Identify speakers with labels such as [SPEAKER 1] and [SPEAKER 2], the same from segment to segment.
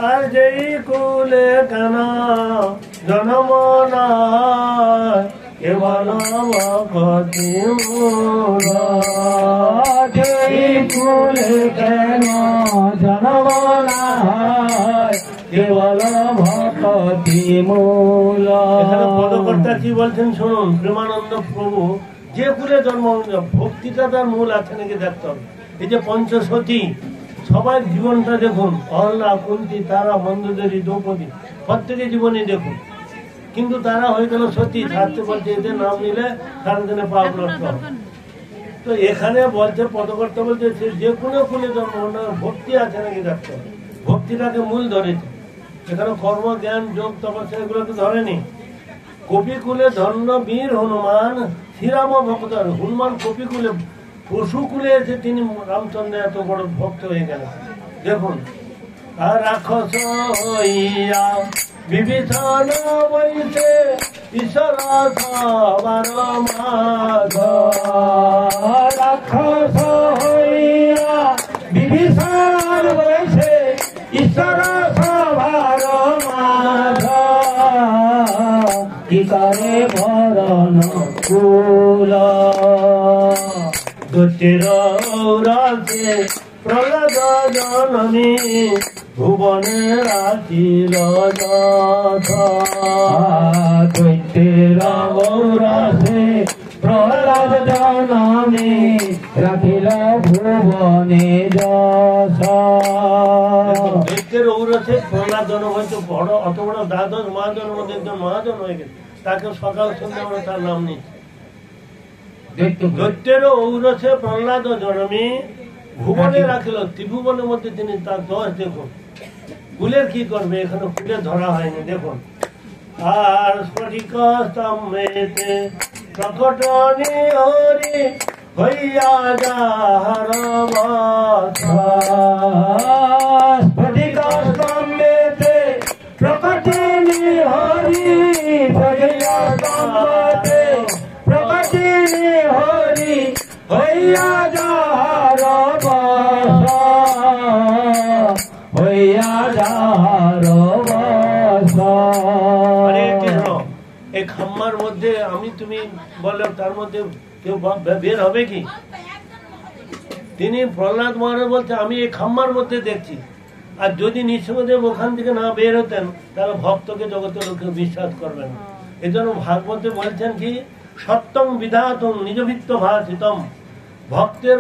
[SPEAKER 1] আর যেই কুলে কেন জন্ম নাই কেবল ভক্তি মূল।
[SPEAKER 2] যেই কুলে কেন জন্ম নাই কেবল ভক্তি মূল।
[SPEAKER 1] এখানে পদকর্তা কি বলছেন শুনুন। প্রেমানন্দ প্রভু যে কুলে জন্ম, ভক্তিটা তার মূল আছে নাকি দেখতে হবে। এই যে পঞ্চসতী, সবার জীবনটা দেখুন। অহল্যা, কুন্তী, তারা, মন্দোদরী, দ্রৌপদী, প্রত্যেকের জীবনে দেখুন। কিন্তু তারা হয়ে গেল সতী, ছাড়তে বলছে এদের নাম নিলে সারাদিনে পাপ নষ্ট হবে। তো এখানে বলছে পদকর্তা বলছে সে যে কোনো কুলে জন্ম, ভক্তি আছে নাকি দেখতে হবে। ভক্তিটাকে মূল ধরেছে। এখানে কর্ম, জ্ঞান, যোগ, তপস্যা এগুলোকে ধরেনি। কপিকুলে ধন্য বীর হনুমান শ্রীরাম ভক্ত। হনুমান কপিকুলে, পশুকুলে এসে তিনি রামচন্দ্র এত বড় ভক্ত হয়ে গেলেন। দেখুন, আর রাক্ষস হইয়া বিভীষণ বইতে ঈশ্বর সবার মাঝ।
[SPEAKER 2] রাক্ষস হইয়া বিভীষণ বইছে ঈশ্বর সবার মাঝ। কি করে ভরণ কুল
[SPEAKER 1] দুটির রাজে প্রহ্লাদ জননী ভুবনে রাখিল যথা।
[SPEAKER 2] দৈত্যের গৌরসে প্রহ্লাদ জননী রাখিল ভুবনে যশা।
[SPEAKER 1] দৈত্যের ঔরসে প্রহ্লাদ জনম হয়তো বড়, অত বড় দ্বাদশ মহাজন মধ্যে একজন মহাজন হয়ে গেছে। তাকে সকাল সন্ধ্যা আমরা তার নাম নিচ্ছি। দৈত্যের ঔরসে প্রহ্লাদ জনমী ভুবনে রাখিল, ত্রিভুবনের মধ্যে তিনি তার দশ। দেখুন কুলের কি করবে, এখানে কুলে ধরা হয়নি। দেখুন, আর স্ফটিক স্তম্ভেতে প্রকট হরি হইয়া যাহার বাসা।
[SPEAKER 2] স্ফটিক স্তম্ভেতে প্রকট হরি হইয়া স্তম্ভেতে প্রকট হরি হইয়া যাহার বাসা। হইয়া যাহার বাসা।
[SPEAKER 1] এই খাম্মার মধ্যে আমি তুমি বললাম, তার মধ্যে কেউ বের হবে কি? তিনি প্রহ্লাদ মহারাজ বলছে আমি এই খাম্মার মধ্যে দেখছি। আর যদি নৃসিংহদেব ওখান থেকে না বের হতেন তাহলে ভক্তকে জগতের লোকে বিশ্বাস করবেন। এই জন্য ভাগবতে বলছেন কি, সত্যম বিধাতম নিজভিত্ত ভাষিতম। ভক্তের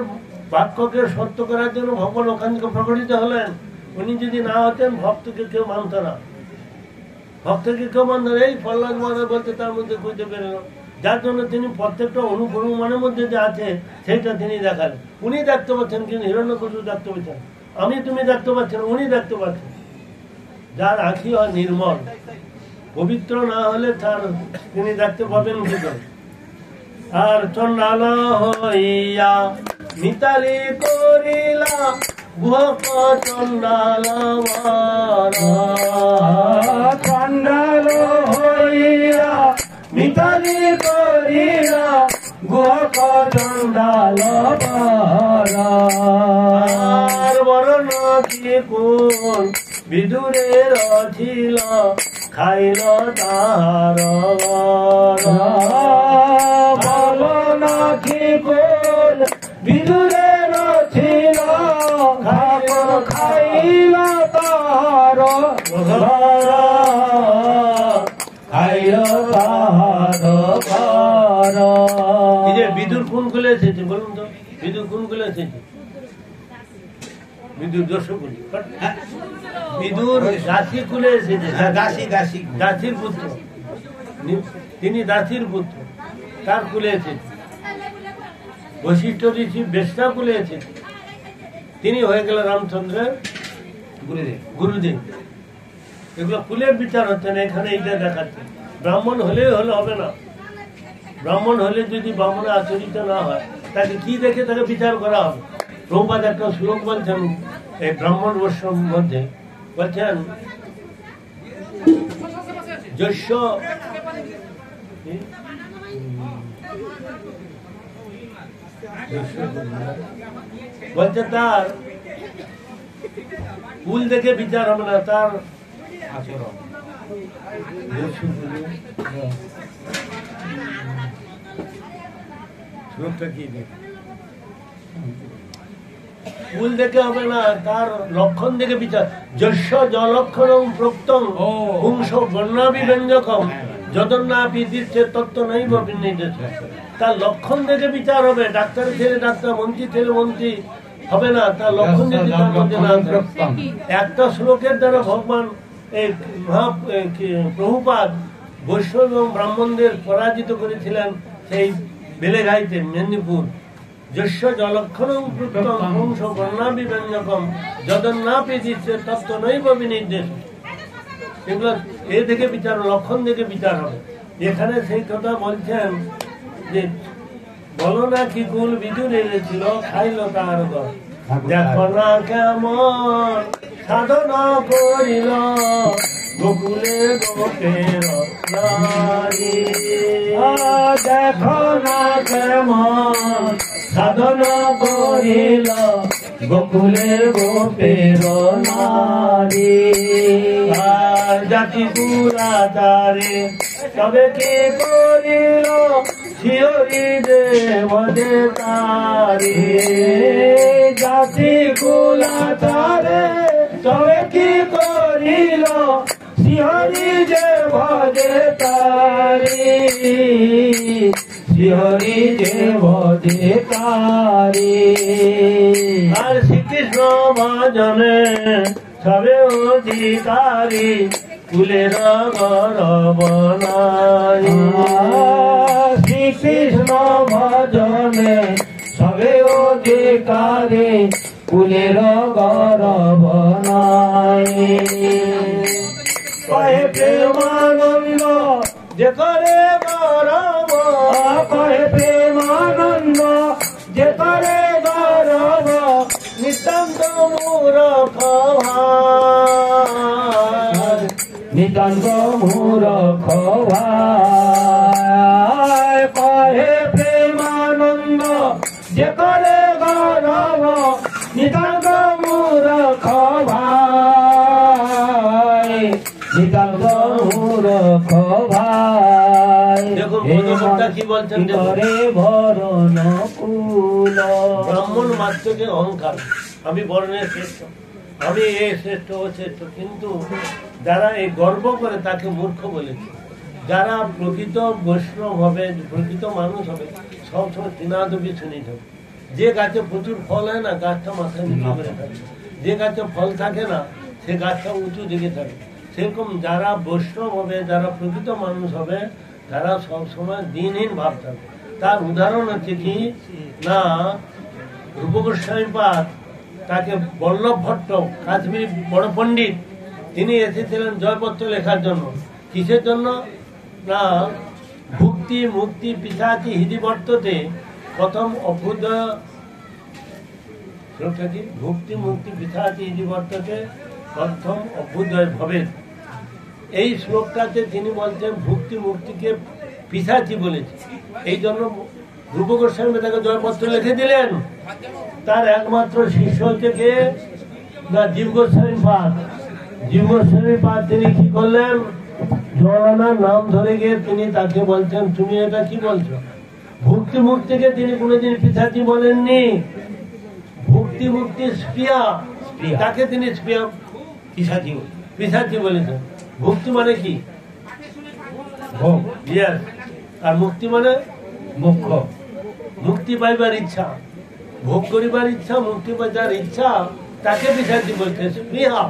[SPEAKER 1] বাক্যকে সত্য করার জন্য ভগবান ওখান থেকে প্রকটিত হলেন। উনি যদি না হতেন ভক্তকে কেউ মানত না, ভক্তকে কেউ মানত না। এই প্রহ্লাদ মহারাজ বলতে তার মধ্যে খুঁজে বেরোলো, যার জন্য তিনি প্রত্যেকটা অনুপ্রমাণের মধ্যে যে আছে সেইটা তিনি দেখালেন। উনি দেখতে পাচ্ছেন, কিন্তু হিরণ্যকশিপু দেখতে পাচ্ছেন, আমি তুমি দেখতে পাচ্ছেন, উনি দেখতে পাচ্ছেন। যার আঁখি হয় নির্মল, পবিত্র না হলে তার তিনি দেখতে পাবেন কি করে। আর চন্ডাল হইয়া মিতালি করিলা গুহক চন্ডাল
[SPEAKER 2] চন্ডাল হইয়া মিতালি করিলা গুহক চন্ডাল
[SPEAKER 1] বরণ কি কোন বিদুরের ছিল খাইল তাহার
[SPEAKER 2] বরণ কি কোন বিদুরের ছিল খাইল তাহার খাইল তাহার।
[SPEAKER 1] এই যে বিদুর কোন গুলো এসেছে বলুন তো, বিদুর কোন গুলো এসেছে? বিদুর যশোকুল, বিদুর দাসী কুলে এসেছে। দাসীর পুত্র, তিনি দাসীর পুত্র, তার কুলে এসেছে। বশিষ্ঠ ঋষি বেশ্যা কুলে এসেছে, তিনি হয়ে গেল রামচন্দ্রের গুরুদেব। এগুলো কুলের বিচার হচ্ছে না, এখানে এইটা দেখাচ্ছে। ব্রাহ্মণ হলেই হলে হবে না। ব্রাহ্মণ হলে যদি ব্রাহ্মণের আচরিত না হয় তাকে কি দেখে তাকে বিচার করা হবে। প্রভুপাদ একটা শ্লোক বলছেন এই ব্রাহ্মণ বৈষ্ণব মধ্যে, বলছেন যস্য বলছে তার কুল দেখে বিচার হবে না, তার
[SPEAKER 2] আচরণ।
[SPEAKER 1] শ্লোকটা কি দেখে? কুল দেখে হবে না, তার লক্ষণ দেখে বিচার। যস্য জলক্ষণং প্রক্তং পুংস বর্ণাভি ব্যঞ্জকম যদন্নাপি দৃশ্যে তত্ত্ব নৈব বিনির্দেশ। তার লক্ষণ দেখে বিচার হবে। ডাক্তার ছেলে ডাক্তার, মন্ত্রী ছেলে মন্ত্রী হবে না, তার লক্ষণ যদি তার মধ্যে না থাকে। একটা শ্লোকের দ্বারা ভগবান প্রভুপাদ বৈষ্ণব এবং ব্রাহ্মণদের পরাজিত করেছিলেন সেই বেলেঘাইতে, মেদিনীপুর। যস্য জলক্ষণং প্রক্তং পুংস বর্ণাভি ব্যঞ্জকম যদন্নাপি দৃশ্যে তত্ত্ব নৈব বিনির্দেশ। এগুলো এ দেখে বিচার, লক্ষণ দেখে বিচার হবে। এখানে সেই কথা বলছেন যে বলো না কি কুল বিদুর এনেছিল, খাইল তার দল। দেখো না কেমন সাধনা করিল গোকুলে গোপের নারী।
[SPEAKER 2] দেখো না কেমন সাধনা করিল গোকুলের গোপের নারী।
[SPEAKER 1] জাতি পুরাতারে তবে কি করিল শিহরি দেব দেবতারি।
[SPEAKER 2] জাতি কুলাচারে তবে কি করিল শিহরি যে ভজে তারি। শিহরি যে ভজে তারি।
[SPEAKER 1] আর শ্রীকৃষ্ণ ভজনে সবে অধিকারী কুলের গৌরব নাই।
[SPEAKER 2] শ্রীকৃষ্ণ ভজনে সবে অধিকারী কুলের গৌরব নাই। কহে প্রেমানন্দ
[SPEAKER 1] যে করে গৌরব,
[SPEAKER 2] কহে প্রেমানন্দ যে করে গৌরব।
[SPEAKER 1] নিতান্ত মূরখ ভাই,
[SPEAKER 2] নিতান্ত মূরখ ভাই। কহে প্রেমানন্দ যে করে গৌরব। নিতান্ত মূরখ ভাই, নিতান্ত মূরখ ভাই।
[SPEAKER 1] দেখুন বোধকর্তা কি বলছেন,
[SPEAKER 2] কি করে ভরণ কুল।
[SPEAKER 1] ব্রাহ্মণ মাত্রকে অহংকার, আমি বর্ণের শ্রেষ্ঠ, আমি এ শ্রেষ্ঠ ও শ্রেষ্ঠ। কিন্তু যারা এই গর্ব করে তাকে মূর্খ বলেছে। যারা প্রকৃত বৈষ্ণব হবে, প্রকৃত মানুষ হবে, সবসময় তৃণাদবি শুনে যাবে। যে গাছে প্রচুর ফল হয় না, গাছটা মাথায় নিচু করে থাকে। যে গাছে ফল থাকে না, সে গাছটা উঁচু দিকে থাকে। সেরকম যারা বৈষ্ণব হবে, যারা প্রকৃত মানুষ হবে, তারা সবসময় দিনহীন ভাব থাকবে। তার উদাহরণ হচ্ছে কি না, রূপ গোস্বামীপাদ তাকে বল্লভ ভট্ট, কাশ্মীর বড় পণ্ডিত, তিনি এসেছিলেন জয়পত্র লেখার জন্য। কিসের জন্য না, ভুক্তি মুক্তি পিছাচি হৃদি বর্ততে প্রথম অভ্যুদয়। কি ভুক্তি মুক্তি পিছাচি হৃদি বর্ততে প্রথম অভ্যুদয় ভবে। এই শ্লোকটাতে তিনি বলছেন ভুক্তি মুক্তিকে পিছাচি বলেছে। এই জন্য রূপ গোস্বামী তাকে জয়পত্র লিখে দিলেন। তার একমাত্র শিষ্য থেকে না জীব গোস্বামী পাদ। জীব গোস্বামী পাদ তিনি কি করলেন, জড়ানার নাম ধরে গিয়ে তিনি তাকে বলছেন তুমি এটা কি বলছো। ভুক্তি মুক্তিকে তিনি কোনোদিন পিছাচি বলেননি। ভুক্তি মুক্তির স্প্রিয়া, তাকে তিনি স্প্রিয়া পিছাচি বলেছেন। ভুক্তি মানে কি
[SPEAKER 2] ভোগ,
[SPEAKER 1] ইয়েস, আর মুক্তি মানে
[SPEAKER 2] মুখ্য।
[SPEAKER 1] মুক্তি পাইবার ইচ্ছা, ভোগ করিবার ইচ্ছা, মুক্তি পাইবার ইচ্ছা, তাকে পিছাচি বলছে। স্পৃহা,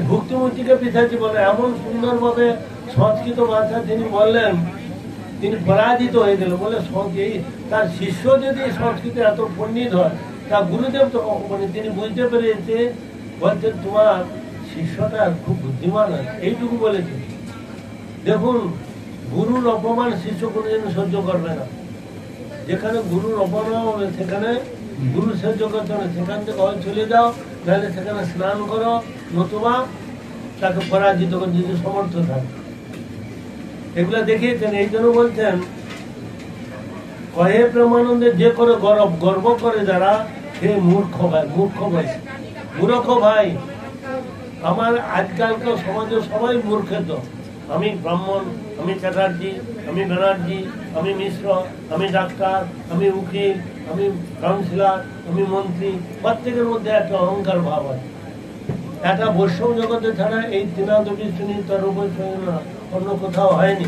[SPEAKER 1] ভুক্তি মুক্তিকে পিছাচি বলে। এমন সুন্দরভাবে সংস্কৃত ভাষা তিনি বললেন, তিনি পরাজিত হয়ে গেল। বলে তার শিষ্য যদি সংস্কৃতে এত পণ্ডিত হয়, তা গুরুদেব তো মানে তিনি বুঝতে পেরেছে, বলছেন তোমার শিষ্যটা খুব বুদ্ধিমান আছে, এইটুকু বলেছে। দেখুন, গুরুর অপমান শিষ্য কোনোদিন সহ্য করবে না। যেখানে গুরুর অপমান হবে সেখানে গুরু সহ্য করতে হবে। সেখান থেকে হয় চলে যাও, নাহলে সেখানে স্নান করো, নতুবা তাকে পরাজিত করে যদি সমর্থ থাকে। এগুলা দেখিয়েছেন। এই জন্য বলছেন কহে প্রেমানন্দে যে করে গর্ব করে যারা, সে মূর্খ হয়, মূর্খ বয়স। মূর্খ ভাই, আমার আজকালকার সমাজে সবাই মূর্খেত। আমি ব্রাহ্মণ, আমি চ্যাটার্জি, আমি ব্যানার্জি, আমি মিশ্র, আমি ডাক্তার, আমি উকিল, আমি কাউন্সিলর, আমি মন্ত্রী। প্রত্যেকের মধ্যে একটা অহংকার ভাব আছে। একটা বৈষ্ণব জগতে ছাড়া এই তৃণাদবী শ্রেণী না অন্য কোথাও হয়নি।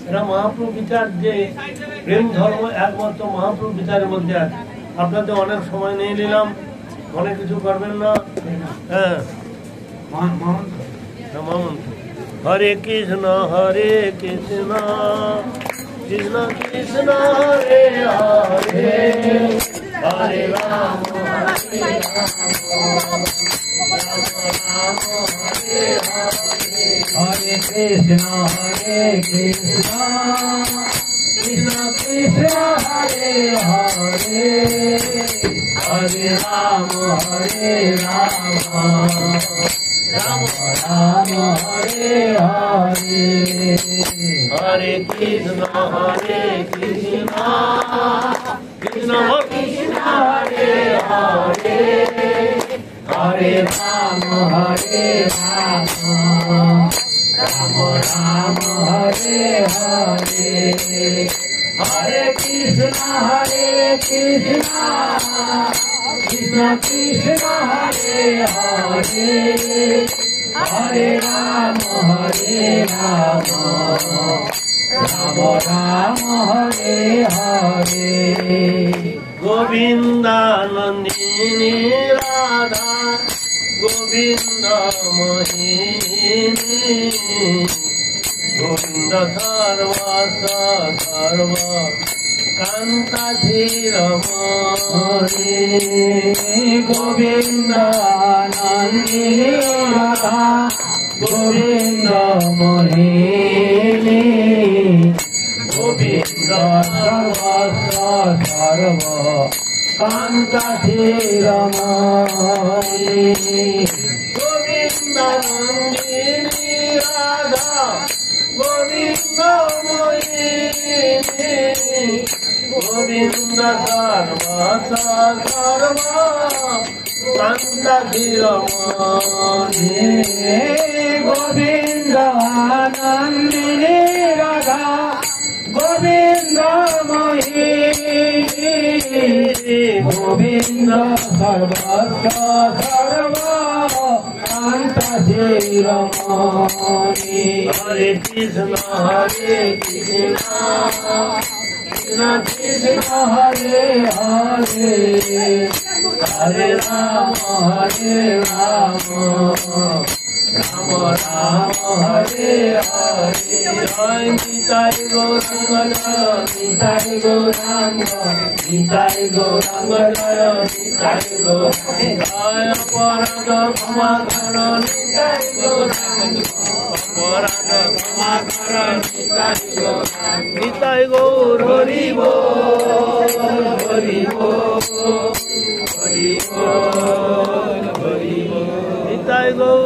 [SPEAKER 1] এরা মহাপ্রভু বিচার, যে প্রেম ধর্ম একমাত্র মহাপ্রভু বিচারের মধ্যে আছে। আপনাদের অনেক সময় নিয়ে নিলাম, অনেক কিছু করবেন না। হ্যাঁ, হরে কৃষ্ণ হরে কৃষ্ণ কৃষ্ণ কৃষ্ণ হরে হরে হরে রাম হরে রাম রাম হরে হরে
[SPEAKER 2] হরে কৃষ্ণ কৃষ্ণ কৃষ্ণ হরে হরে হরে রাম রাম রাম হরে হরে
[SPEAKER 1] হরে কৃষ্ণ কৃষ্ণ কৃষ্ণ
[SPEAKER 2] হরে হরে হরে রাম রাম রাম হরে হরে হরে কৃষ্ণ কৃষ্ণ কৃষ্ণ হরে হরে হরে রাম রাম রাম হরে হরে
[SPEAKER 1] গোবিন্দানন্দিনী রাধা গোবিন্দ মোহিনী গোবিন্দ সর্ব কান্তা ধীরমণি
[SPEAKER 2] গোবিন্দ নন্দিনী রাধা গোবিন্দ মোহিনী গোবিন্দ সর্ব কান্তা ধীরমণি
[SPEAKER 1] গোবিন্দ নন্দিনী রাধা গোবিন্দ মোহিনী গোবিন্দ সর্ব কান্তা ধীরমণি
[SPEAKER 2] গোবিন্দ নন্দিনী রাধা গোবিন্দ মোহিনী গোবিন্দ সর্ব কান্তা ধীরমণি
[SPEAKER 1] হরে কৃষ্ণ কৃষ্ণ কৃষ্ণ
[SPEAKER 2] হরে হরে হরে রাম রাম রাম হরে হরে
[SPEAKER 1] জয় নিতাই গৌরাঙ্গ
[SPEAKER 2] নিতাই গৌরাঙ্গ নিতাই গৌরাঙ্গ জয় নিতাই গৌরাঙ্গ
[SPEAKER 1] জয় অপরাধ ক্ষমা কর নিতাই গৌরাঙ্গ অপরাধ ক্ষমা কর নিতাই গৌরাঙ্গ নিতাই গৌর হরি বল হরি বল হরি বল হরি বল নিতাই গৌর